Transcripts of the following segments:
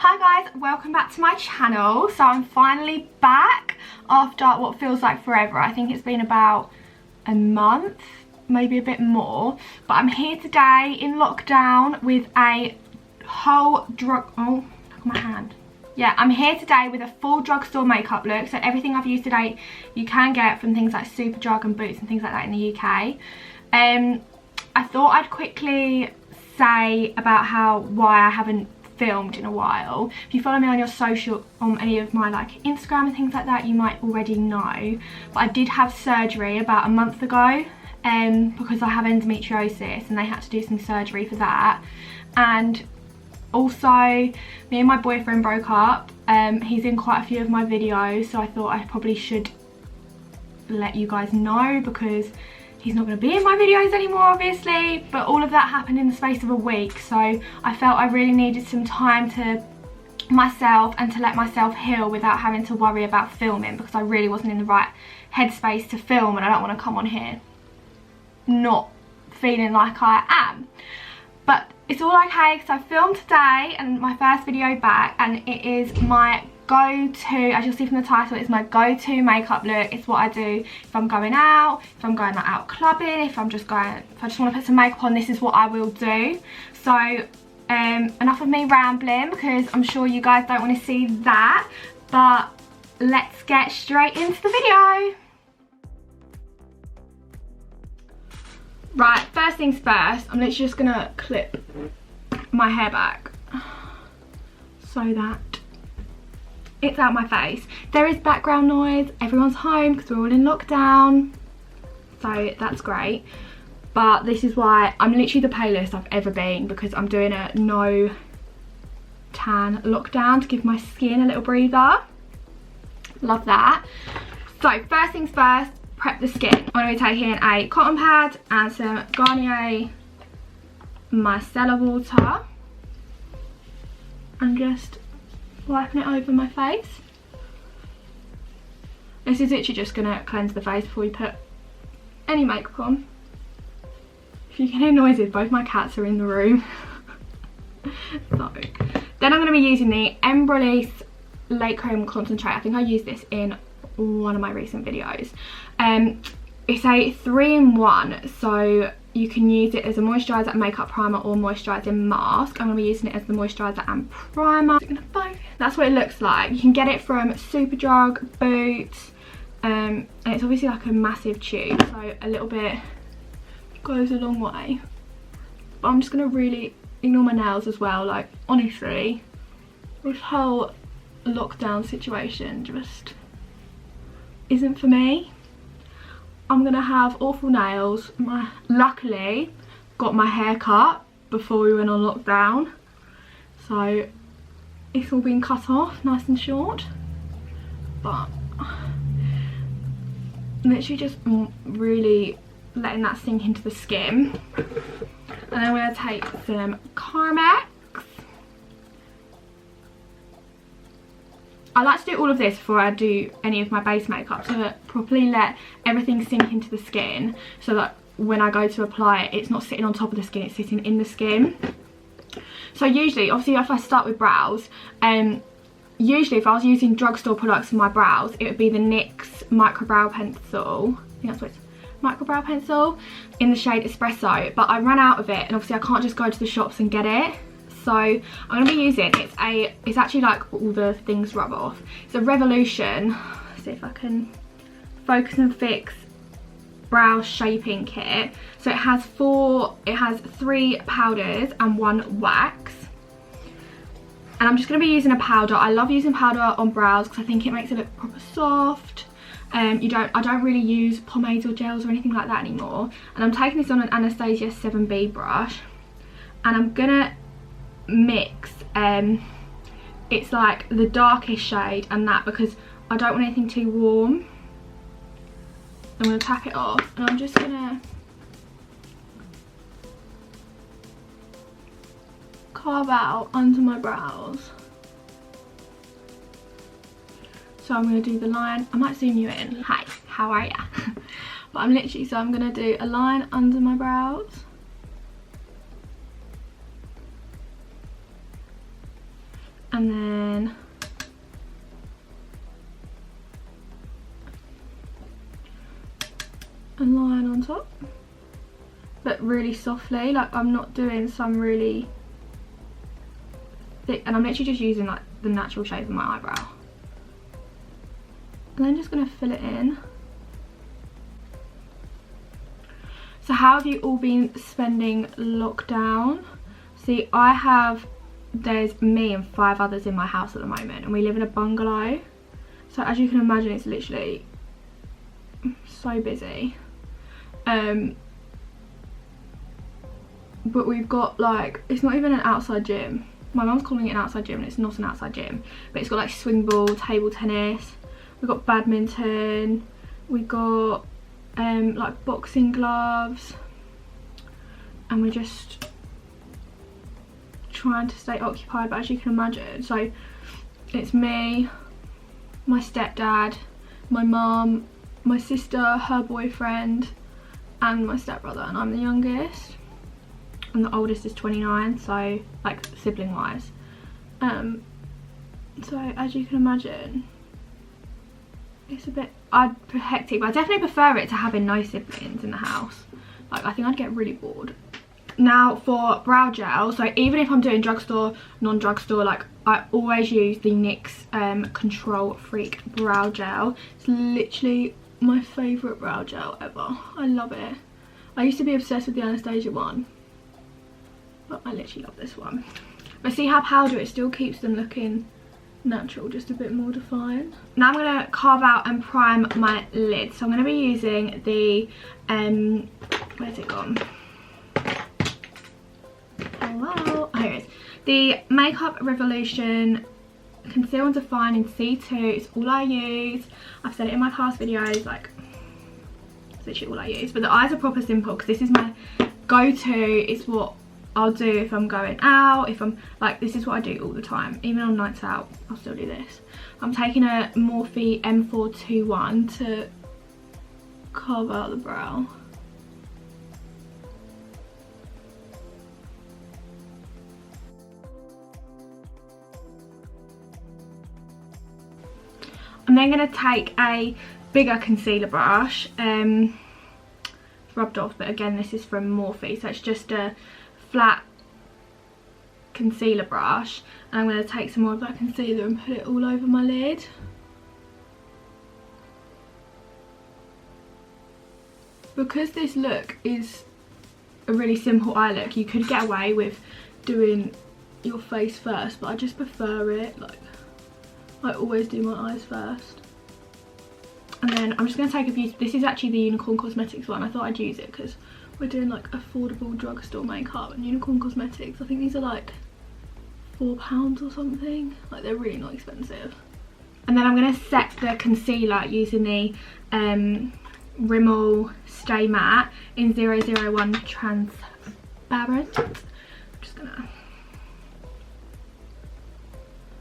Hi guys, welcome back to my channel. So I'm finally back after what feels like forever. I think it's been about a month, maybe a bit more. But I'm here today in lockdown with a whole oh, look at my hand. Yeah, I'm here today with a full drugstore makeup look. So everything I've used today you can get from things like Superdrug and Boots and things like that in the UK. I thought I'd quickly say about why I haven't filmed in a while. If you follow me on your social, on any of my like Instagram and things like that, you might already know, but I did have surgery about a month ago because I have endometriosis and they had to do some surgery for that. And also me and my boyfriend broke up. He's in quite a few of my videos, so I thought I probably should let you guys know because he's not going to be in my videos anymore, obviously, but all of that happened in the space of a week, so I felt I really needed some time to myself and to let myself heal without having to worry about filming, because I really wasn't in the right headspace to film, and I don't want to come on here not feeling like I am. But it's all okay because I filmed today and my first video back, and it is my go-to, as you'll see from the title, it's my go-to makeup look. It's what I do if I'm going out, if I'm going out clubbing, if I just want to put some makeup on, this is what I will do. So enough of me rambling, because I'm sure you guys don't want to see that, but let's get straight into the video. Right, first things first, I'm literally just gonna clip my hair back so that it's out my face. There is background noise, everyone's home because we're all in lockdown, so that's great. But this is why I'm literally the palest I've ever been, because I'm doing a no tan lockdown to give my skin a little breather. Love that. So first things first, prep the skin. I'm going to be taking a cotton pad and some Garnier micellar water and just wiping it over my face. This is literally just going to cleanse the face before you put any makeup on. If you can hear noises, both my cats are in the room. So then I'm going to be using the Eyebrow Late Cream Concentrate. I think I used this in one of my recent videos. It's a 3-in-1, so you can use it as a moisturiser, makeup primer, or moisturising mask. I'm going to be using it as the moisturiser and primer. That's what it looks like. You can get it from Superdrug, Boots, and it's obviously like a massive tube, so a little bit goes a long way. But I'm just going to really ignore my nails as well. Like, honestly, this whole lockdown situation just isn't for me. I'm gonna have awful nails. Luckily got my hair cut before we went on lockdown, so it's all been cut off nice and short, but literally just really letting that sink into the skin. And then I'm gonna take some Carmex. I like to do all of this before I do any of my base makeup to properly let everything sink into the skin, so that when I go to apply it, it's not sitting on top of the skin, it's sitting in the skin. So usually, obviously if I start with brows, usually if I was using drugstore products for my brows, it would be the NYX Micro Brow Pencil. I think that's what it's Micro Brow Pencil in the shade Espresso, but I ran out of it and obviously I can't just go to the shops and get it. So I'm going to be using, it's actually like all the things rub off. It's a Revolution, let's see if I can focus and fix brow shaping kit. So it has 3 powders and 1 wax. And I'm just going to be using a powder. I love using powder on brows because I think it makes it look proper soft. I don't really use pomades or gels or anything like that anymore. And I'm taking this on an Anastasia 7B brush, and I'm gonna mix it's like the darkest shade and that, because I don't want anything too warm. I'm going to tap it off and I'm just going to carve out under my brows. So I'm going to do the line. I might zoom you in. Hi, how are ya? But I'm going to do a line under my brows. And then a line on top, but really softly, like I'm not doing some really thick, and I'm literally just using like the natural shape of my eyebrow. And I'm just going to fill it in. So how have you all been spending lockdown? See, there's me and 5 others in my house at the moment, and we live in a bungalow. So as you can imagine, it's literally so busy. But we've got like, it's not even an outside gym. My mum's calling it an outside gym and it's not an outside gym. But it's got like swing ball, table tennis, we've got badminton, we've got like boxing gloves, and we're just trying to stay occupied. But as you can imagine, so it's me, my stepdad, my mum, my sister, her boyfriend, and my stepbrother, and I'm the youngest, and the oldest is 29, so like sibling wise. So as you can imagine, it's a bit hectic, but I definitely prefer it to having no siblings in the house. Like, I think I'd get really bored. Now for brow gel, so even if I'm doing drugstore, non-drugstore, like I always use the NYX Control Freak brow gel. It's literally my favourite brow gel ever. I love it. I used to be obsessed with the Anastasia one, but I literally love this one. But see how powder it still keeps them looking natural, just a bit more defined. Now I'm going to carve out and prime my lid. So I'm going to be using the where's it gone? Hello. Oh, here it is. The Makeup Revolution Conceal and Define in C2. It's all I use. I've said it in my past videos, like it's literally all I use. But the eyes are proper simple because this is my go-to. It's what I'll do if I'm going out, if I'm like, this is what I do all the time. Even on nights out, I'll still do this. I'm taking a Morphe M421 to carve out the brow. I'm then going to take a bigger concealer brush, rubbed off, but again this is from Morphe, so it's just a flat concealer brush, and I'm going to take some more of that concealer and put it all over my lid. Because this look is a really simple eye look, you could get away with doing your face first, but I just prefer it, like I always do my eyes first. And then I'm just going to take a few, this is actually the Unicorn Cosmetics one. I thought I'd use it because we're doing like affordable drugstore makeup, and Unicorn Cosmetics, I think these are like £4 or something. Like, they're really not expensive. And then I'm going to set the concealer using the Rimmel Stay Matte in 001 Transparent. I'm just going to...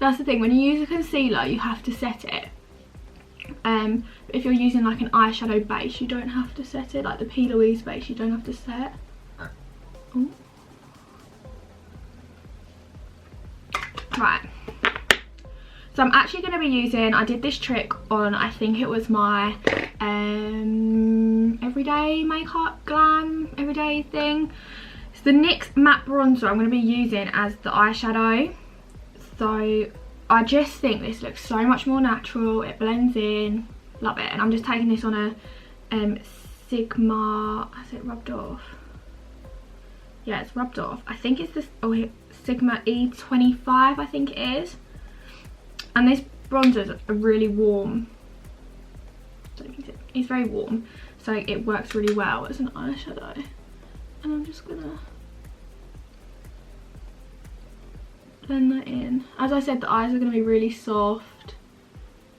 That's the thing, when you use a concealer you have to set it. But if you're using like an eyeshadow base, you don't have to set it. Like the P. Louise base, you don't have to set. Ooh. Right. So I'm actually going to be using, I did this trick on, I think it was my everyday makeup glam, everyday thing. It's the NYX matte bronzer I'm going to be using as the eyeshadow. So I just think this looks so much more natural, it blends in, love it. And I'm just taking this on a Sigma, has it rubbed off? Yeah, it's rubbed off. I think it's this, oh, Sigma E25 I think it is. And this bronzer is a really warm, it's very warm, so it works really well as an eyeshadow. And I'm just gonna blend that in. As I said, the eyes are going to be really soft,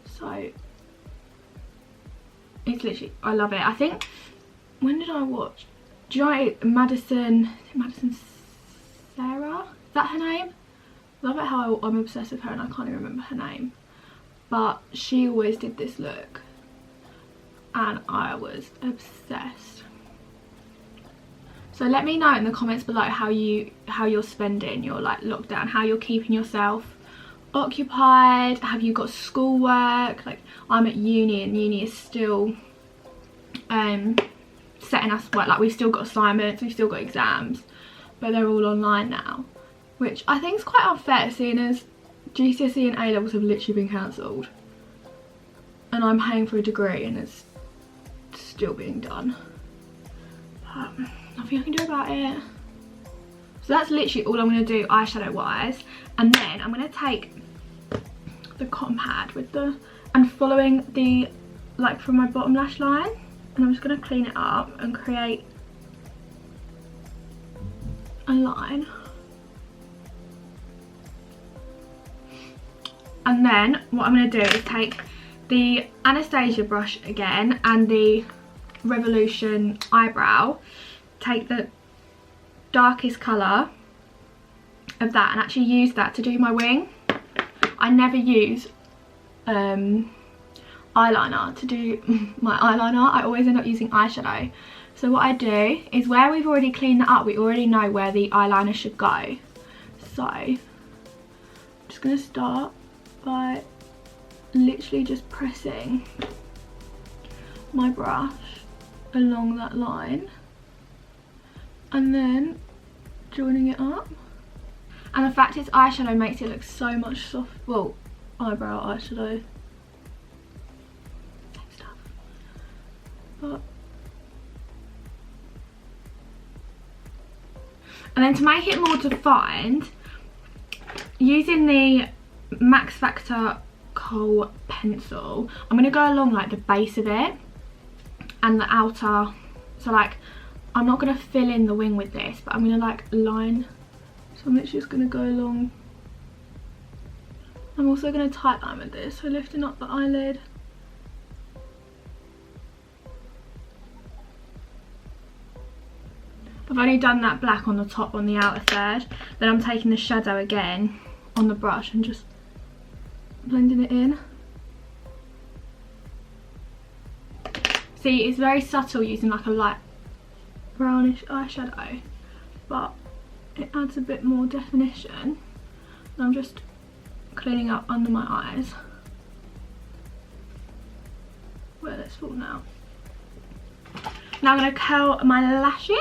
so it's literally, I love it. I think, when did I watch? Do you know Madison Sarah? Is that her name? Love it how I'm obsessed with her and I can't even remember her name. But she always did this look and I was obsessed. So let me know in the comments below how you're spending your like lockdown, how you're keeping yourself occupied? Have you got schoolwork? Like, I'm at uni and uni is still setting us work. Like, we've still got assignments, we've still got exams, but they're all online now, which I think is quite unfair, seeing as GCSE and A-levels have literally been cancelled and I'm paying for a degree and it's still being done. But nothing I can do about it. So that's literally all I'm going to do eyeshadow wise, and then I'm going to take the cotton pad with the, and following the, like, from my bottom lash line, and I'm just going to clean it up and create a line. And then what I'm going to do is take the Anastasia brush again and the Revolution eyebrow, take the darkest colour of that and actually use that to do my wing. I never use eyeliner to do my eyeliner. I always end up using eyeshadow. So what I do is, where we've already cleaned that up, we already know where the eyeliner should go. So I'm just going to start by literally just pressing my brush along that line and then joining it up. And the fact it's eyeshadow makes it look so much soft. Well, eyebrow eyeshadow, same stuff. But and then to make it more defined, using the Max Factor Kohl pencil, I'm going to go along like the base of it and the outer. So like, I'm not going to fill in the wing with this, but I'm going to like line. So I'm literally just going to go along. I'm also going to tight line with this, so lifting up the eyelid. I've only done that black on the top, on the outer third. Then I'm taking the shadow again on the brush and just blending it in. See, it's very subtle using like a light brownish eyeshadow, but it adds a bit more definition. And I'm just cleaning up under my eyes where it's fallen out. Now I'm going to curl my lashes.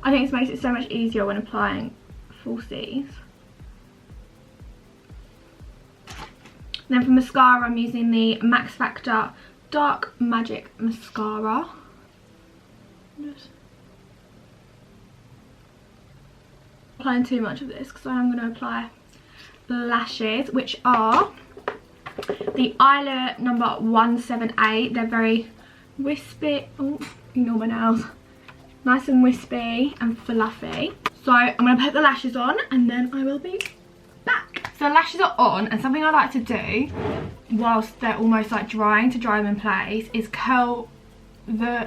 I think this makes it so much easier when applying falsies. Then for mascara, I'm using the Max Factor Dark Magic Mascara. Just applying too much of this because I'm going to apply lashes, which are the Eyelure number 178. They're very wispy. Oh, ignore my nails. Nice and wispy and fluffy. So I'm going to put the lashes on and then I will be back. So the lashes are on, and something I like to do whilst they're almost like drying, to dry them in place, is curl my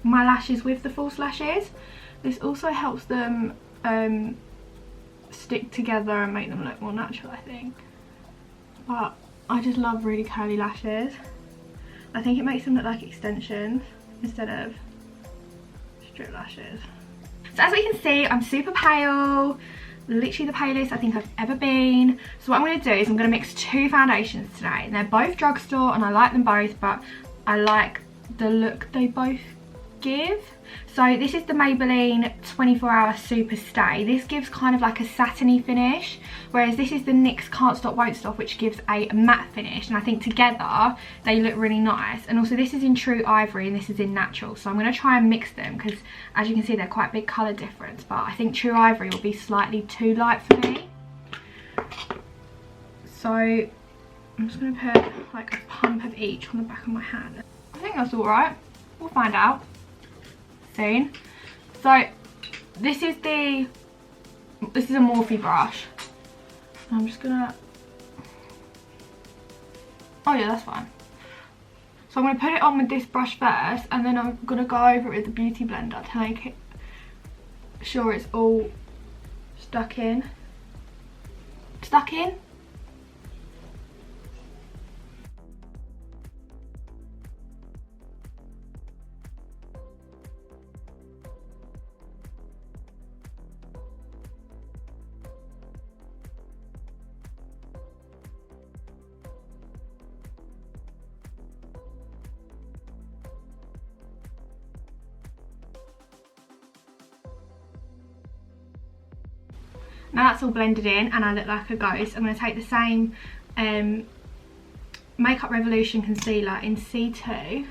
lashes with the false lashes. This also helps them stick together and make them look more natural, I think. But I just love really curly lashes. I think it makes them look like extensions instead of strip lashes. So as we can see, I'm super pale, literally the palest I think I've ever been. So what I'm going to do is I'm going to mix two foundations today, and they're both drugstore and I like them both, but I like the look they both give. So this is the Maybelline 24 Hour Super Stay. This gives kind of like a satiny finish, whereas this is the NYX Can't Stop Won't Stop, which gives a matte finish, and I think together they look really nice. And also this is in True Ivory and this is in Natural, so I'm going to try and mix them because as you can see they're quite a big colour difference, but I think True Ivory will be slightly too light for me. So I'm just going to put like a pump of each on the back of my hand. I think that's alright, we'll find out soon. So this is a Morphe brush. I'm just gonna, oh yeah, that's fine. So I'm gonna put it on with this brush first, and then I'm gonna go over it with the beauty blender to make it sure it's all stuck in. Now that's all blended in and I look like a ghost, I'm going to take the same Makeup Revolution concealer in C2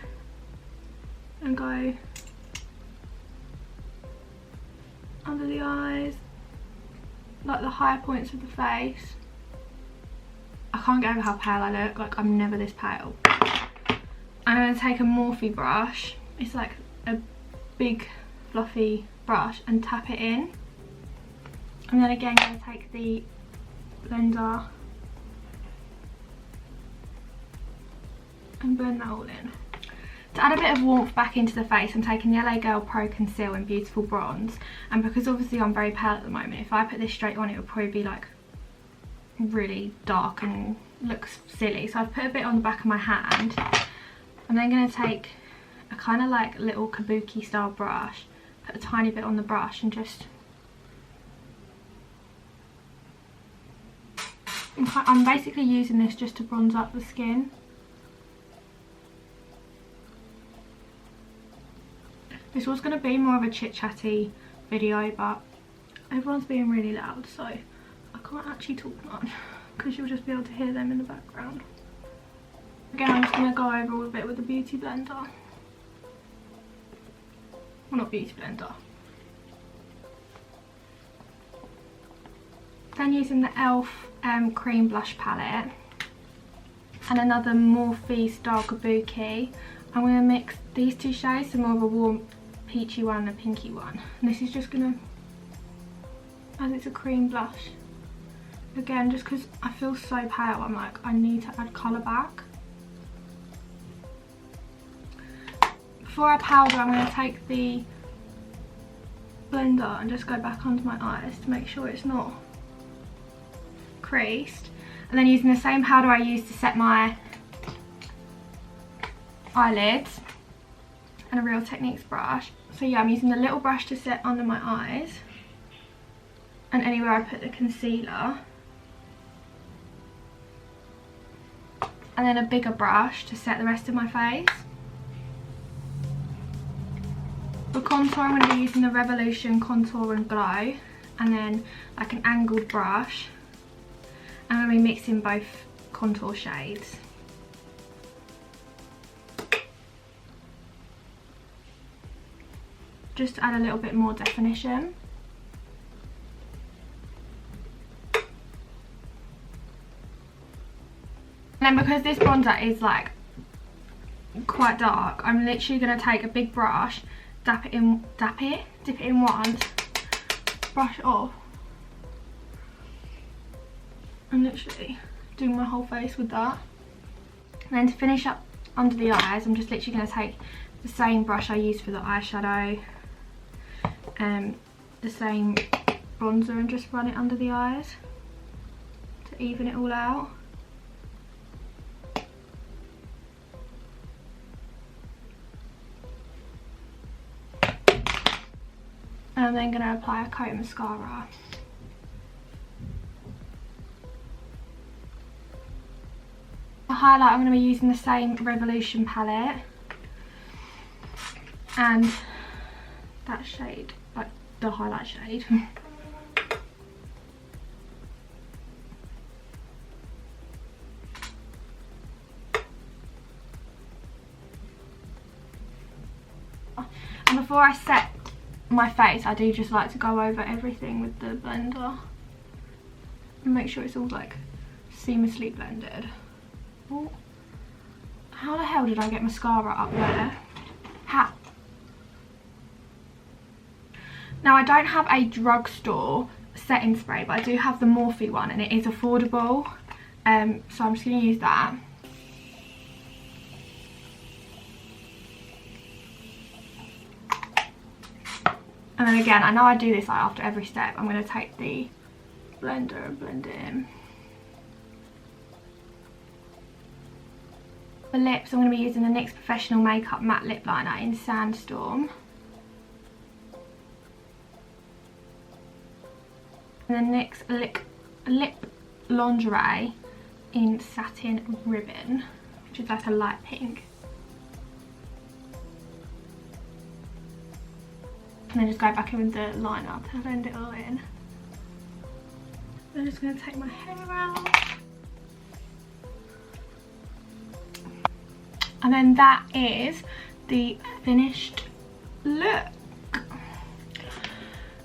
and go under the eyes, like the higher points of the face. I can't get over how pale I look, like I'm never this pale. I'm going to take a Morphe brush, it's like a big fluffy brush, and tap it in. And then again I'm going to take the blender and blend that all in. To add a bit of warmth back into the face, I'm taking the LA Girl Pro Conceal in Beautiful Bronze, and because obviously I'm very pale at the moment, if I put this straight on it would probably be like really dark and looks silly. So I've put a bit on the back of my hand. I'm then going to take a kind of like little kabuki style brush, put a tiny bit on the brush and just... I'm basically using this just to bronze up the skin. This was going to be more of a chit chatty video, but everyone's being really loud, so I can't actually talk much because you'll just be able to hear them in the background. Again, I'm just going to go over all of it with the beauty blender. Well, not beauty blender. Then using the e.l.f. cream blush palette and another Morphe style kabuki, I'm going to mix these two shades, so more of a warm peachy one and a pinky one. And this is just going to, as it's a cream blush, again just because I feel so pale, I'm like I need to add colour back. Before I powder, I'm going to take the blender and just go back under my eyes to make sure it's not creased, and then using the same powder I used to set my eyelids and a Real Techniques brush. So yeah, I'm using the little brush to set under my eyes and anywhere I put the concealer, and then a bigger brush to set the rest of my face. For contour, I'm going to be using the Revolution Contour and Glow, and then like an angled brush. I'm going to be mixing both contour shades. Just to add a little bit more definition. And then because this bronzer is like quite dark, I'm literally going to take a big brush, dip it in once, brush it off, and literally do my whole face with that. And then to finish up under the eyes, I'm just literally going to take the same brush I used for the eyeshadow, the same bronzer, and just run it under the eyes to even it all out. And I'm then going to apply a coat of mascara. For highlight, I'm going to be using the same Revolution palette and that shade, like the highlight shade. And before I set my face, I do just like to go over everything with the blender and make sure it's all like seamlessly blended. Oh, how the hell did I get mascara up there? How? Now I don't have a drugstore setting spray, but I do have the Morphe one and it is affordable, so I'm just going to use that. And then again, I know I do this like after every step, I'm going to take the blender and blend it in. For lips, I'm going to be using the NYX Professional Makeup Matte Lip Liner in Sandstorm. And the NYX Lip Lingerie in Satin Ribbon, which is like a light pink. And then just go back in with the liner to blend it all in. I'm just going to take my hair out. And then that is the finished look.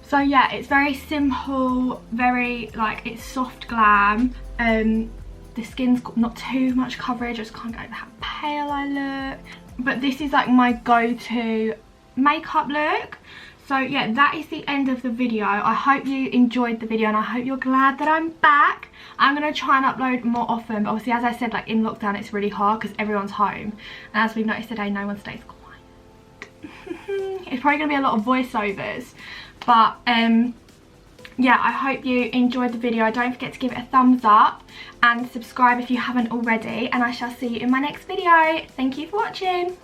So yeah, it's very simple, very like, it's soft glam. The skin's got not too much coverage, I just can't get over how pale I look. But this is like my go-to makeup look. So yeah, that is the end of the video. I hope you enjoyed the video and I hope you're glad that I'm back. I'm going to try and upload more often, but obviously as I said, like in lockdown it's really hard because everyone's home. And as we've noticed today, no one stays quiet. It's probably going to be a lot of voiceovers. But yeah, I hope you enjoyed the video. Don't forget to give it a thumbs up and subscribe if you haven't already. And I shall see you in my next video. Thank you for watching.